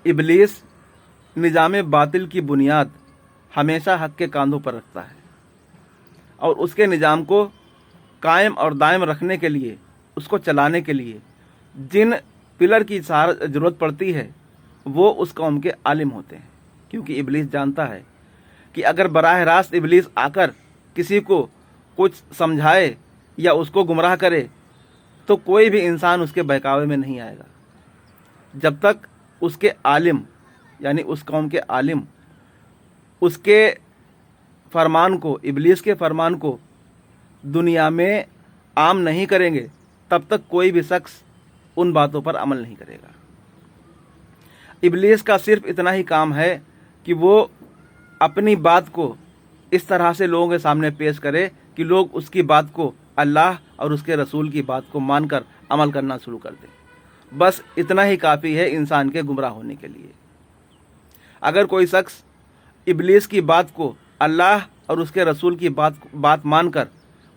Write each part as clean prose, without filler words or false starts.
इब्लीस निज़ाम बातिल की बुनियाद हमेशा हक़ के कांधों पर रखता है और उसके निज़ाम को कायम और दायम रखने के लिए, उसको चलाने के लिए जिन पिलर की ज़रूरत पड़ती है वो उस कौम के आलिम होते हैं। क्योंकि इब्लीस जानता है कि अगर बराह रास्त इब्लीस आकर किसी को कुछ समझाए या उसको गुमराह करे तो कोई भी इंसान उसके बहकावे में नहीं आएगा जब तक उसके आलिम यानी उस कौम के आलिम उसके फरमान को, इब्लीस के फरमान को दुनिया में आम नहीं करेंगे, तब तक कोई भी शख्स उन बातों पर अमल नहीं करेगा। इब्लीस का सिर्फ इतना ही काम है कि वो अपनी बात को इस तरह से लोगों के सामने पेश करे कि लोग उसकी बात को, अल्लाह और उसके रसूल की बात को मानकर अमल करना शुरू कर दें। बस इतना ही काफ़ी है इंसान के गुमराह होने के लिए। अगर कोई शख्स इब्लीस की बात को अल्लाह और उसके रसूल की बात मानकर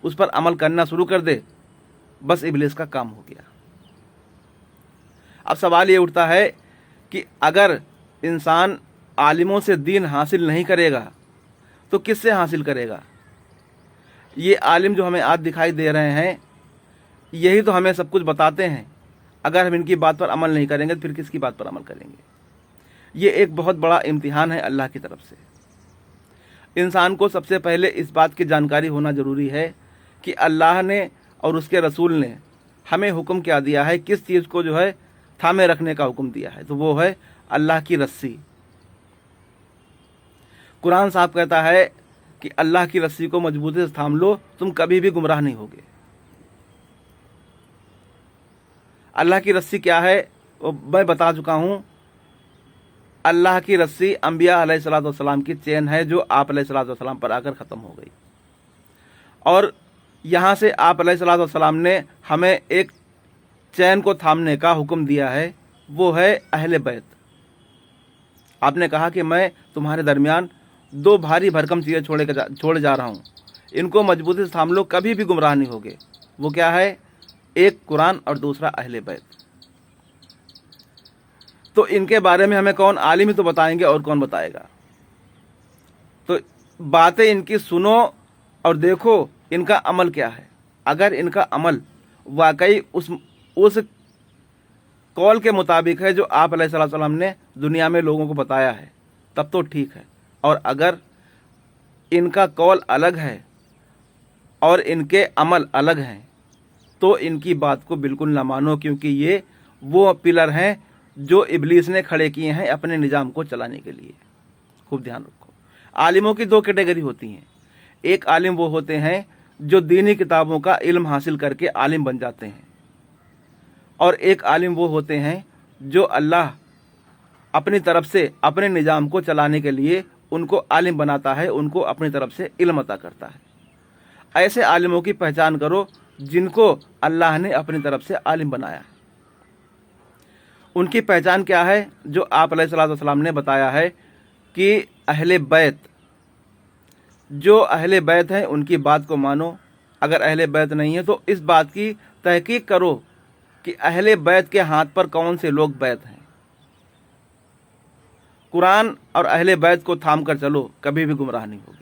उस पर अमल करना शुरू कर दे, बस इब्लीस का काम हो गया। अब सवाल ये उठता है कि अगर इंसान आलिमों से दीन हासिल नहीं करेगा तो किससे हासिल करेगा? ये आलिम जो हमें आज दिखाई दे रहे हैं यही तो हमें सब कुछ बताते हैं। अगर हम इनकी बात पर अमल नहीं करेंगे तो फिर किसकी बात पर अमल करेंगे? ये एक बहुत बड़ा इम्तिहान है अल्लाह की तरफ से। इंसान को सबसे पहले इस बात की जानकारी होना ज़रूरी है कि अल्लाह ने और उसके रसूल ने हमें हुक्म क्या दिया है, किस चीज़ को जो है थामे रखने का हुक्म दिया है, तो वो है अल्लाह की रस्सी। कुरान साहब कहता है कि अल्लाह की रस्सी को मजबूती से थाम लो, तुम कभी भी गुमराह नहीं होगे। अल्लाह की रस्सी क्या है वो मैं बता चुका हूँ। अल्लाह की रस्सी अंबिया अलैहिस्सलाम की चेन है जो आप अलैहिस्सलाम पर आकर ख़त्म हो गई, और यहाँ से आप अलैहिस्सलाम ने हमें एक चैन को थामने का हुक्म दिया है, वो है अहले बैत। आपने कहा कि मैं तुम्हारे दरमियान दो भारी भरकम चीज़ें छोड़ जा रहा हूँ, इनको मजबूती से थाम लो, कभी भी गुमराह नहीं होगे। वो क्या है? एक कुरान और दूसरा अहले बैत। तो इनके बारे में हमें कौन आलिम ही तो बताएंगे, और कौन बताएगा? तो बातें इनकी सुनो और देखो इनका अमल क्या है। अगर इनका अमल वाकई उस कौल के मुताबिक है जो आप अलैहिस्सलाम ने दुनिया में लोगों को बताया है, तब तो ठीक है। और अगर इनका कौल अलग है और इनके अमल अलग हैं तो इनकी बात को बिल्कुल ना मानो, क्योंकि ये वो पिलर हैं जो इब्लीस ने खड़े किए हैं अपने निज़ाम को चलाने के लिए। खूब ध्यान रखो। आलिमों की दो कैटेगरी होती हैं। एक आलिम वो होते हैं जो दीनी किताबों का इल्म हासिल करके आलिम बन जाते हैं, और एक आलिम वो होते हैं जो अल्लाह अपनी तरफ से अपने निज़ाम को चलाने के लिए उनको आलिम बनाता है, उनको अपनी तरफ से इल्म अता करता है। ऐसे आलिमों की पहचान करो जिनको अल्लाह ने अपनी तरफ से आलिम बनाया है। उनकी पहचान क्या है? जो आप अलैहिस्सलाम ने बताया है कि अहले बैत, जो अहले बैत हैं उनकी बात को मानो। अगर अहले बैत नहीं है तो इस बात की तहकीक करो कि अहले बैत के हाथ पर कौन से लोग बैत हैं। कुरान और अहले बैत को थाम कर चलो, कभी भी गुमराह नहीं होगे।